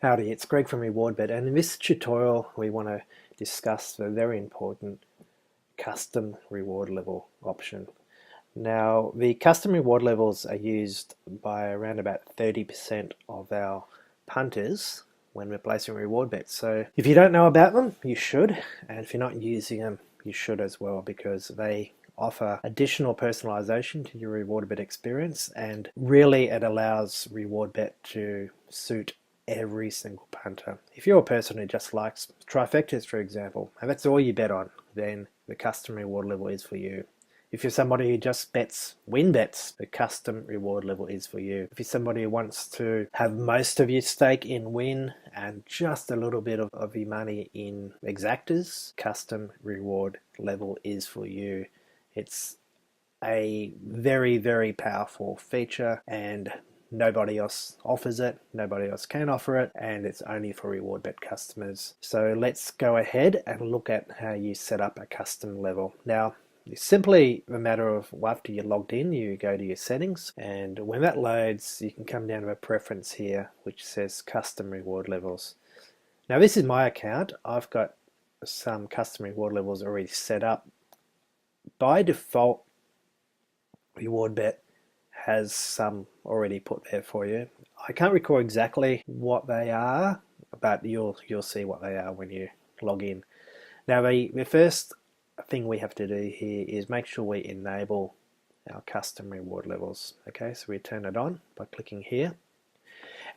Howdy, it's Greg from RewardBet, and in this tutorial we want to discuss the very important custom reward level option. Now, the custom reward levels are used by around about 30% of our punters when we're placing reward bets. So if you don't know about them, you should, and if you're not using them, you should as well, because they offer additional personalization to your RewardBet experience, and really it allows RewardBet to suit every single punter. If you're a person who just likes trifectas, for example, and that's all you bet on, then the custom reward level is for you. If you're somebody who just bets win bets, the custom reward level is for you. If you're somebody who wants to have most of your stake in win and just a little bit of your money in exactas, custom reward level is for you. It's a very, very powerful feature, and nobody else offers it, nobody else can offer it, and it's only for RewardBet customers. So let's go ahead and look at how you set up a custom level. Now, it's simply a matter of, after you're logged in, you go to your settings, and when that loads, you can come down to a preference here which says custom reward levels. Now, this is my account. I've got some custom reward levels already set up. By default, RewardBet has some already put there for you. I can't recall exactly what they are, but you'll see what they are when you log in. Now, the first thing we have to do here is make sure we enable our custom reward levels. Okay, so we turn it on by clicking here.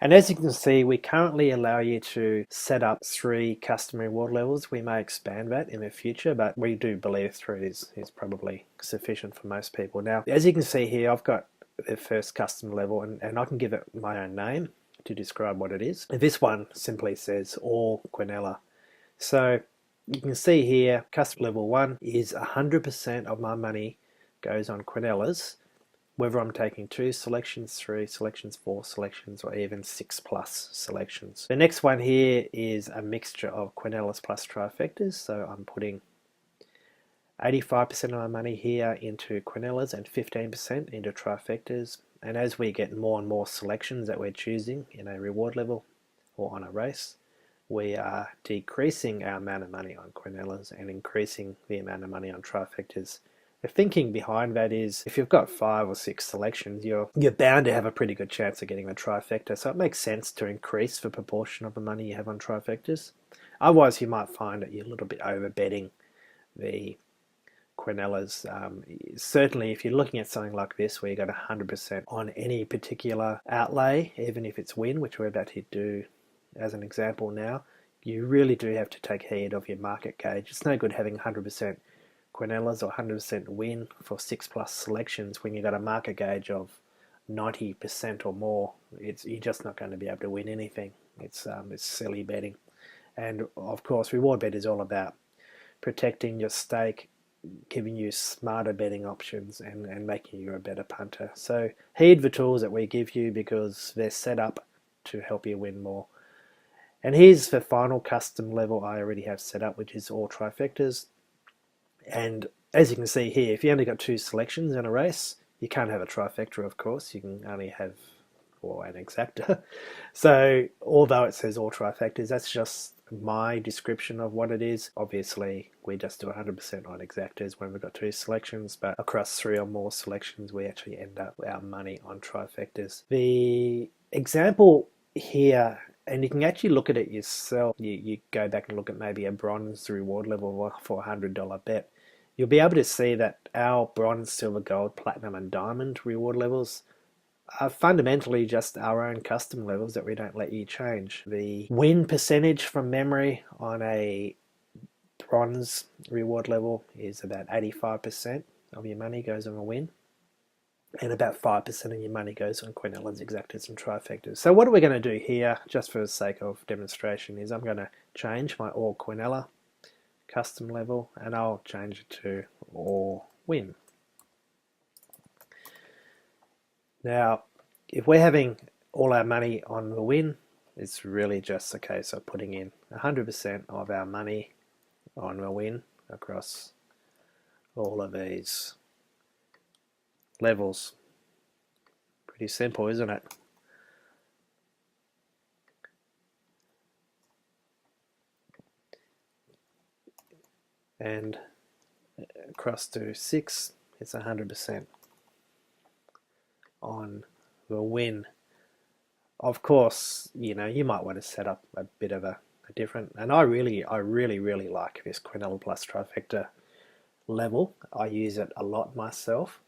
And as you can see, we currently allow you to set up 3 custom reward levels. We may expand that in the future, but we do believe 3 is probably sufficient for most people. Now, as you can see here, I've got the first custom level, and I can give it my own name to describe what it is. This one simply says all Quinella. So you can see here, custom level 1 is 100% of my money goes on Quinellas, whether I'm taking 2 selections, 3 selections, 4 selections, or even 6+ selections. The next one here is a mixture of Quinellas plus trifectas, so I'm putting 85% of my money here into Quinellas and 15% into trifectas. And as we get more and more selections that we're choosing in a reward level or on a race, we are decreasing our amount of money on Quinellas and increasing the amount of money on trifectas. The thinking behind that is, if you've got 5 or 6 selections, you're bound to have a pretty good chance of getting a trifecta, so it makes sense to increase the proportion of the money you have on trifectas. Otherwise, you might find that you're a little bit over betting the Quinellas. Certainly, if you're looking at something like this where you got 100% on any particular outlay, even if it's win, which we're about to do as an example now, you really do have to take heed of your market gauge. It's no good having 100% Quinellas or 100% win for 6+ selections when you've got a market gauge of 90% or more. You're just not going to be able to win anything. It's silly betting. And of course, RewardBet is all about protecting your stake, giving you smarter betting options, and making you a better punter. So heed the tools that we give you, because they're set up to help you win more. And here's the final custom level I already have set up, which is all trifectas. And as you can see here, if you only got 2 selections in a race, you can't have a trifecta, of course. You can only have an exacta. So although it says all trifectas, that's just my description of what it is. Obviously, we just do 100% on exactas when we've got 2 selections, but across 3 or more selections, we actually end up with our money on trifectas. The example here, and you can actually look at it yourself. You go back and look at maybe a bronze reward level for a $100 bet. You'll be able to see that our bronze, silver, gold, platinum, and diamond reward levels are fundamentally just our own custom levels that we don't let you change. The win percentage from memory on a bronze reward level is about 85% of your money goes on a win, and about 5% of your money goes on Quinellas, exactas, and trifectas. So what are we going to do here, just for the sake of demonstration, is I'm going to change my all Quinella custom level, and I'll change it to all win. Now, if we're having all our money on the win, it's really just a case of putting in 100% of our money on the win across all of these levels. Pretty simple, isn't it? and across to 6, it's 100% on the win. Of course, you might want to set up a bit of a different, and I really like this Quinella Plus trifecta level. I use it a lot myself.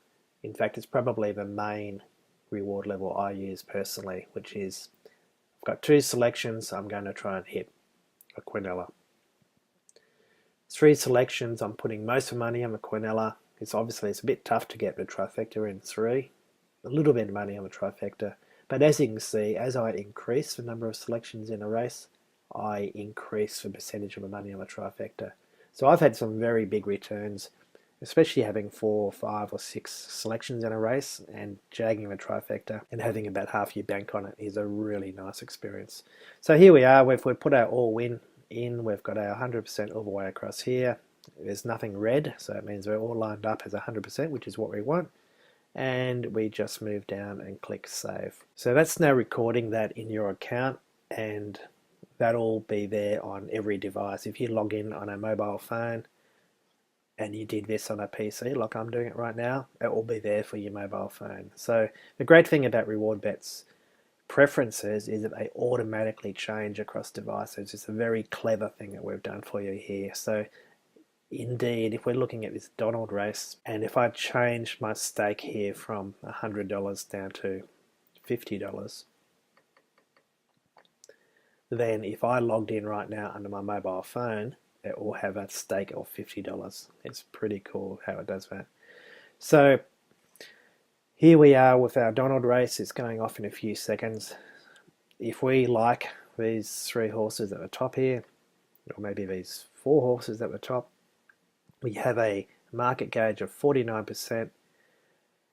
In fact, it's probably the main reward level I use personally, which is I've got 2 selections. I'm going to try and hit a Quinella. 3 selections. I'm putting most of the money on the Quinella. It's a bit tough to get the trifecta in 3. A little bit of money on the trifecta. But as you can see, as I increase the number of selections in a race, I increase the percentage of the money on the trifecta. So I've had some very big returns, especially having 4, 5 or 6 selections in a race and jagging the trifecta and having about half your bank on it is a really nice experience. So here we are, we've put our all win in, we've got our 100% all the way across here. There's nothing red, so it means we're all lined up as 100%, which is what we want. And we just move down and click save. So that's now recording that in your account, and that'll be there on every device. If you log in on a mobile phone and you did this on a PC, like I'm doing it right now, it will be there for your mobile phone. So the great thing about RewardBet's preferences is that they automatically change across devices. It's a very clever thing that we've done for you here. So indeed, if we're looking at this Donald race, and if I change my stake here from $100 down to $50, then if I logged in right now under my mobile phone, it will have a stake of $50. It's pretty cool how it does that. So here we are with our Donald race. It's going off in a few seconds. If we like these 3 horses at the top here, or maybe these 4 horses at the top, we have a market gauge of 49%,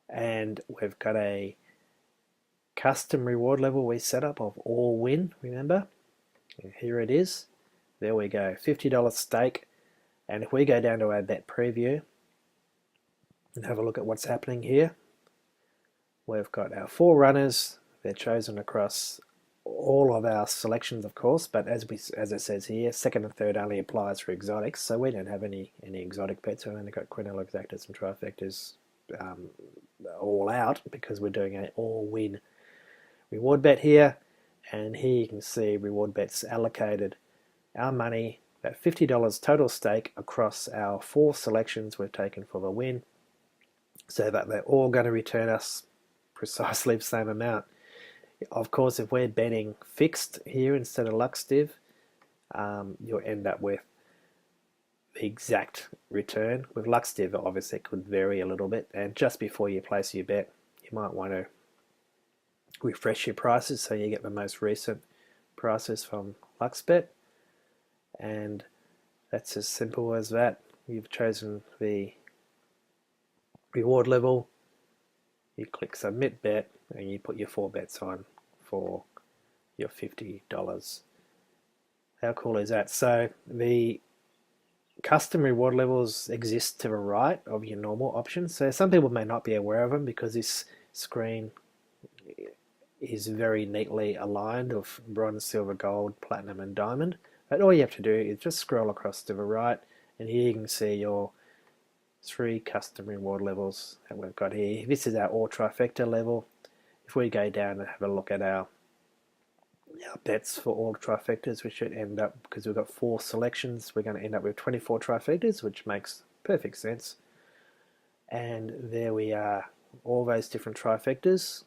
and we've got a custom reward level we set up of all win, remember? And here it is. There we go, $50 stake. And if we go down to our bet preview and have a look at what's happening here, we've got our 4 runners. They're chosen across all of our selections, of course, but as it says here, 2nd and 3rd only applies for exotics, so we don't have any exotic bets. We've only got Quinella exactas and trifectas all out because we're doing an all-win reward bet here. And here you can see reward bets allocated our money at $50 total stake across our 4 selections we've taken for the win, so that they're all going to return us precisely the same amount. Of course, if we're betting fixed here instead of LuxDiv, you'll end up with the exact return. With LuxDiv, obviously, it could vary a little bit, and just before you place your bet, you might want to refresh your prices so you get the most recent prices from LuxBet, and that's as simple as that. You've chosen the reward level, you click submit bet, and you put your 4 bets on for your $50. How cool is that? So the custom reward levels exist to the right of your normal options. So some people may not be aware of them because this screen is very neatly aligned of bronze, silver, gold, platinum and diamond. But all you have to do is just scroll across to the right, and here you can see your 3 custom reward levels that we've got here. This is our all trifecta level. If we go down and have a look at our bets for all trifectas, we should end up, because we've got 4 selections, we're going to end up with 24 trifectas, which makes perfect sense. And there we are, all those different trifectas,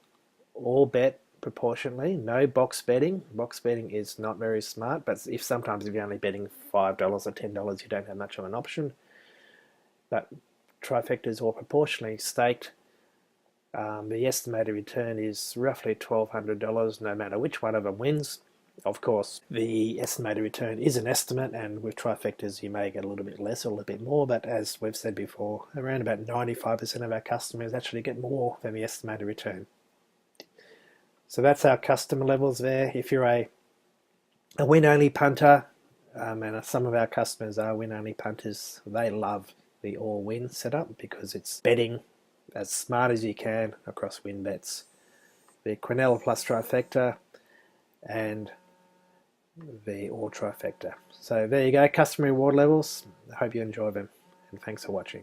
all bet proportionally, no box betting. Box betting is not very smart, but sometimes if you're only betting $5 or $10, you don't have much of an option. But trifectas all proportionally staked. The estimated return is roughly $1,200 no matter which one of them wins. Of course, the estimated return is an estimate, and with trifectas you may get a little bit less or a little bit more, but as we've said before, around about 95% of our customers actually get more than the estimated return. So that's our customer levels there. If you're a win-only punter, and some of our customers are win-only punters, they love the all-win setup because it's betting as smart as you can across win bets. The Quinella Plus trifecta and the all trifecta. So there you go, custom reward levels. I hope you enjoy them, and thanks for watching.